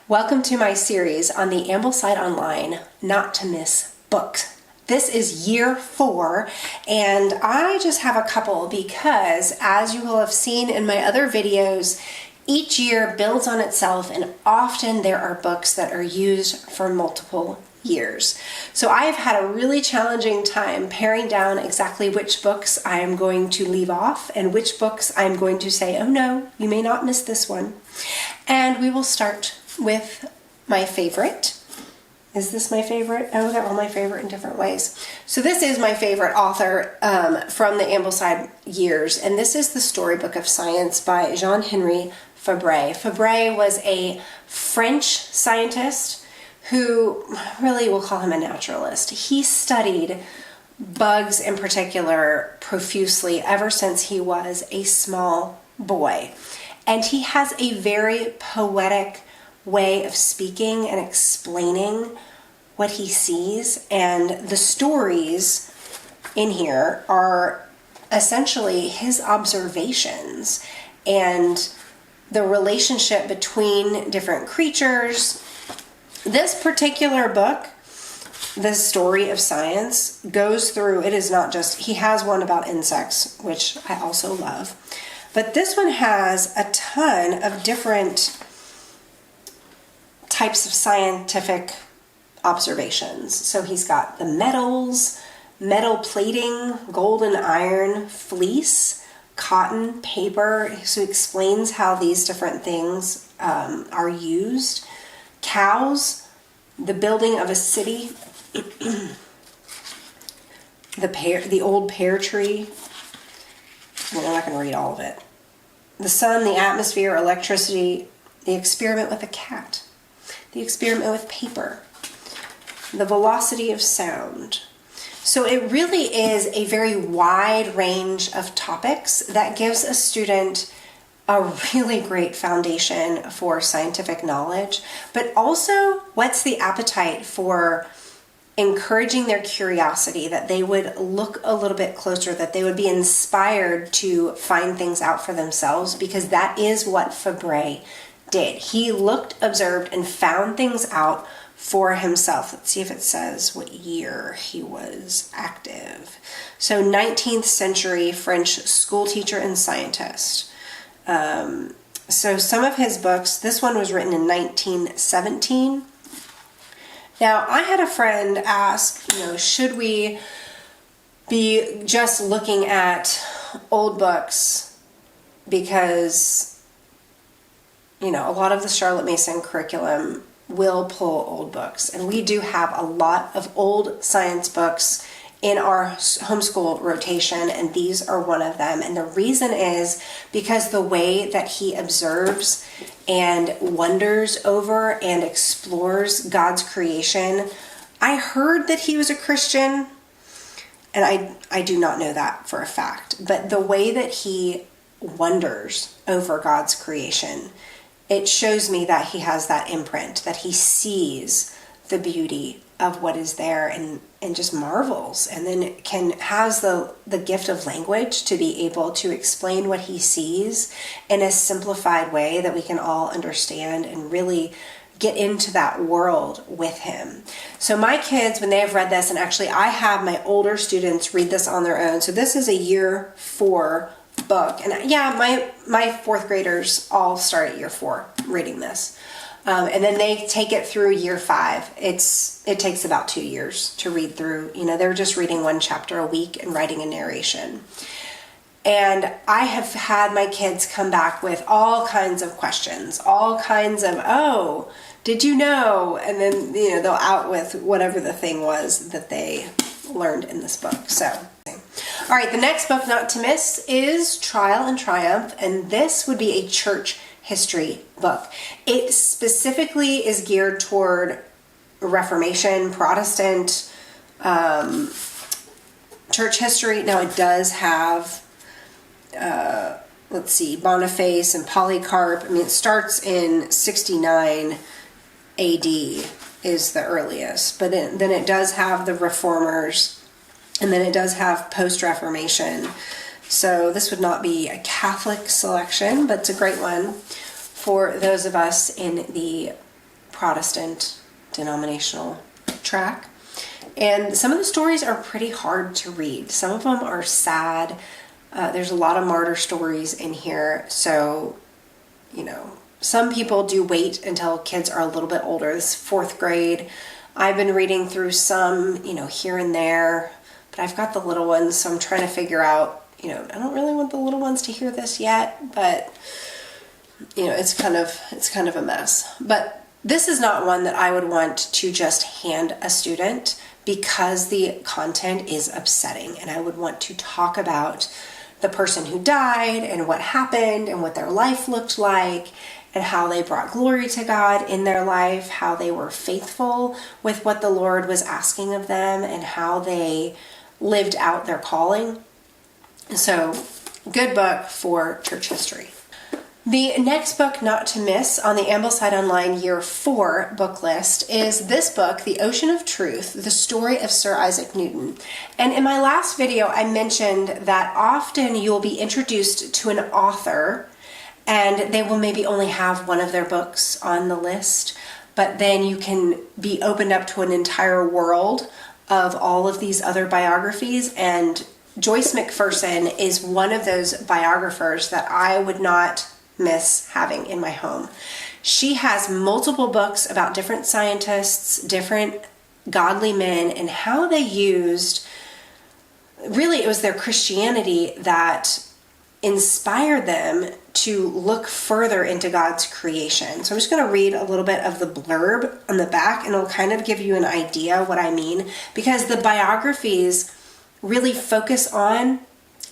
Welcome to my series on the Ambleside Online Not to Miss books. This is year 4, and I just have a couple because, as you will have seen in my other videos, each year builds on itself, and often there are books that are used for multiple years. So I have had a really challenging time paring down exactly which books I am going to leave off and which books I'm going to say, oh no, you may not miss this one. And we will start with my favorite. Is this my favorite? Oh, they're all my favorite in different ways. So this is my favorite author from the Ambleside years, and this is the Storybook of Science by Jean-Henri Fabre. Fabre was a French scientist who, really we'll call him a naturalist. He studied bugs in particular profusely ever since he was a small boy. And he has a very poetic way of speaking and explaining what he sees, and the stories in here are essentially his observations and the relationship between different creatures. This particular book, The Story of Science, goes through, it is not just, he has one about insects, which I also love, but this one has a ton of different types of scientific observations. So he's got the metals, metal plating, gold and iron, fleece, cotton, paper. So he explains how these different things are used. Cows, the building of a city, the old pear tree. Well, I'm not going to read all of it. The sun, the atmosphere, electricity, the experiment with a cat. The experiment with paper, the velocity of sound. So it really is a very wide range of topics that gives a student a really great foundation for scientific knowledge, but also whets the appetite for encouraging their curiosity, that they would look a little bit closer, that they would be inspired to find things out for themselves, because that is what Fabre did. He looked, observed, and found things out for himself. Let's see if it says what year he was active. So 19th century French school teacher and scientist. So some of his books, this one was written in 1917. Now, I had a friend ask, should we be just looking at old books because a lot of the Charlotte Mason curriculum will pull old books. And we do have a lot of old science books in our homeschool rotation, and these are one of them. And the reason is because the way that he observes and wonders over and explores God's creation. I heard that he was a Christian, and I do not know that for a fact, but the way that he wonders over God's creation, it shows me that he has that imprint, that he sees the beauty of what is there and just marvels, and then has the gift of language to be able to explain what he sees in a simplified way that we can all understand and really get into that world with him. So my kids, when they have read this, and actually I have my older students read this on their own. So this is a year 4 book, and yeah, my 4th graders all start at year 4 reading this, and then they take it through year 5. It takes about 2 years to read through. They're just reading 1 chapter a week and writing a narration. And I have had my kids come back with all kinds of questions, all kinds of, oh, did you know? And then they'll out with whatever the thing was that they learned in this book. So all right, the next book not to miss is Trial and Triumph, and this would be a church history book. It specifically is geared toward Reformation, Protestant church history. Now it does have, Boniface and Polycarp. It starts in 69 AD is the earliest, but then it does have the Reformers. And then it does have post-Reformation. So this would not be a Catholic selection, but it's a great one for those of us in the Protestant denominational track. And some of the stories are pretty hard to read. Some of them are sad. There's a lot of martyr stories in here. So, you know, some people do wait until kids are a little bit older. This is 4th grade. I've been reading through some, you know, here and there, but I've got the little ones, so I'm trying to figure out, you know, I don't really want the little ones to hear this yet, but, you know, it's kind of a mess. But this is not one that I would want to just hand a student, because the content is upsetting, and I would want to talk about the person who died and what happened and what their life looked like and how they brought glory to God in their life, how they were faithful with what the Lord was asking of them, and how they lived out their calling. So, good book for church history. The next book not to miss on the Ambleside Online Y4 book list is this book, The Ocean of Truth, The Story of Sir Isaac Newton. And in my last video, I mentioned that often you'll be introduced to an author and they will maybe only have one of their books on the list, but then you can be opened up to an entire world of all of these other biographies. And Joyce McPherson is one of those biographers that I would not miss having in my home. She has multiple books about different scientists, different godly men, and how they used, really it was their Christianity that inspired them to look further into God's creation. So I'm just going to read a little bit of the blurb on the back, and it'll kind of give you an idea what I mean, because the biographies really focus on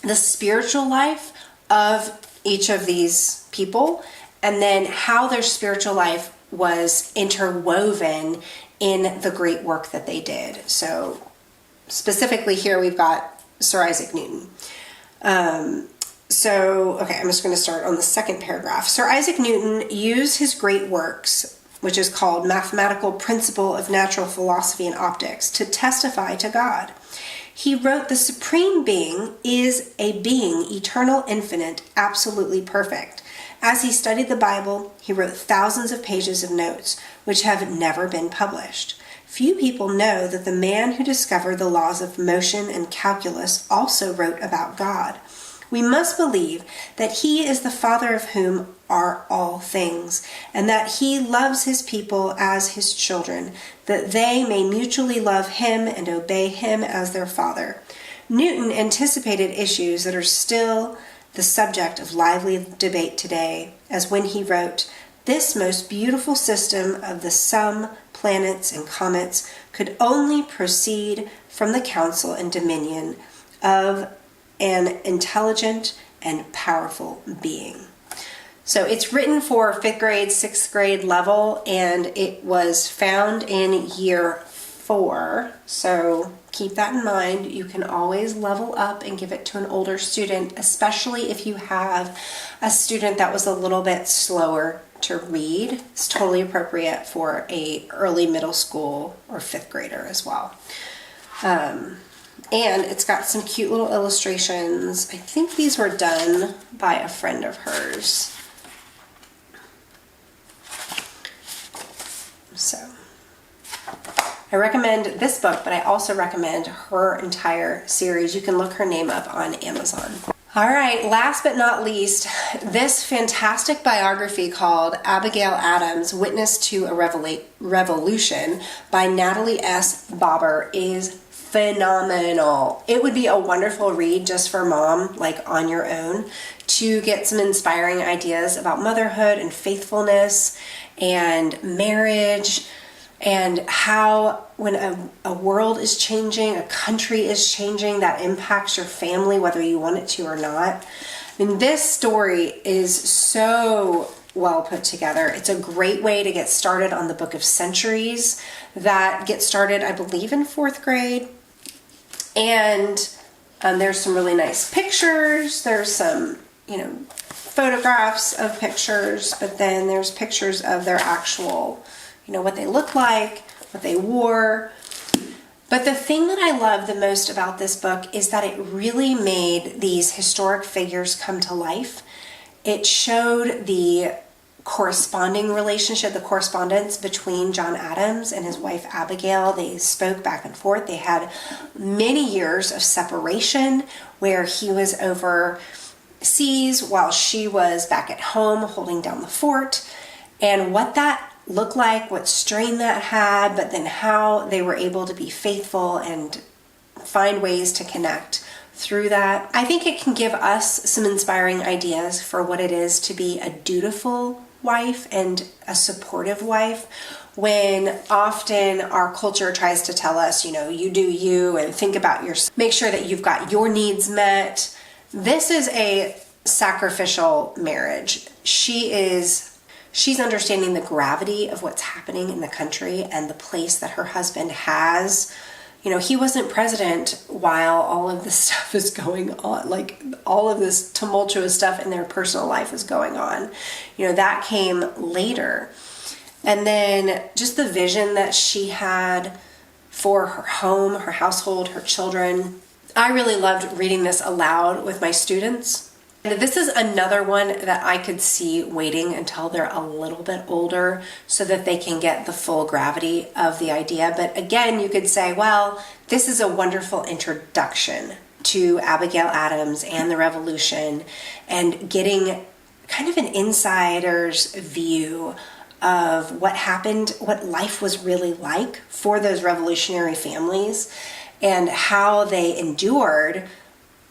the spiritual life of each of these people, and then how their spiritual life was interwoven in the great work that they did. So specifically here we've got Sir Isaac Newton. Okay, I'm just going to start on the second paragraph. Sir Isaac Newton used his great works, which is called Mathematical Principle of Natural Philosophy and Optics, to testify to God. He wrote, the Supreme Being is a being, eternal, infinite, absolutely perfect. As he studied the Bible, he wrote thousands of pages of notes, which have never been published. Few people know that the man who discovered the laws of motion and calculus also wrote about God. We must believe that he is the Father of whom are all things, and that he loves his people as his children, that they may mutually love him and obey him as their Father. Newton anticipated issues that are still the subject of lively debate today, as when he wrote, "This most beautiful system of the sun, planets, and comets could only proceed from the counsel and dominion of an intelligent and powerful being." So it's written for 5th grade, 6th grade level, and it was found in year 4. So keep that in mind. You can always level up and give it to an older student, especially if you have a student that was a little bit slower to read. It's totally appropriate for a early middle school or 5th grader as well. And it's got some cute little illustrations. I think these were done by a friend of hers. So I recommend this book, but I also recommend her entire series. You can look her name up on Amazon. All right, last but not least, this fantastic biography called Abigail Adams, Witness to a Revolution by Natalie S. Bobber is phenomenal. It would be a wonderful read just for mom, like on your own, to get some inspiring ideas about motherhood and faithfulness and marriage, and how when a world is changing, a country is changing, that impacts your family whether you want it to or not. I mean, this story is so well put together. It's a great way to get started on the Book of Centuries that gets started, I believe, in 4th grade. And there's some really nice pictures. There's some, photographs of pictures, but then there's pictures of their actual, what they look like, what they wore. But the thing that I love the most about this book is that it really made these historic figures come to life. It showed the corresponding relationship, the correspondence between John Adams and his wife Abigail. They spoke back and forth. They had many years of separation where he was overseas while she was back at home holding down the fort. And what that looked like, what strain that had, but then how they were able to be faithful and find ways to connect through that. I think it can give us some inspiring ideas for what it is to be a dutiful wife and a supportive wife, when often our culture tries to tell us, you do you and think about make sure that you've got your needs met. This is a sacrificial marriage. She's understanding the gravity of what's happening in the country and the place that her husband has. He wasn't president while all of this stuff is going on, like all of this tumultuous stuff in their personal life is going on. That came later. And then just the vision that she had for her home, her household, her children. I really loved reading this aloud with my students. And this is another one that I could see waiting until they're a little bit older so that they can get the full gravity of the idea. But again, you could say, well, this is a wonderful introduction to Abigail Adams and the Revolution and getting kind of an insider's view of what happened, what life was really like for those revolutionary families and how they endured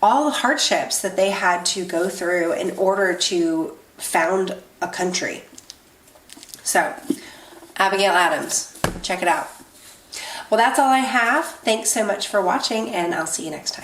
all the hardships that they had to go through in order to found a country. So, Abigail Adams, check it out. Well, that's all I have. Thanks so much for watching, and I'll see you next time.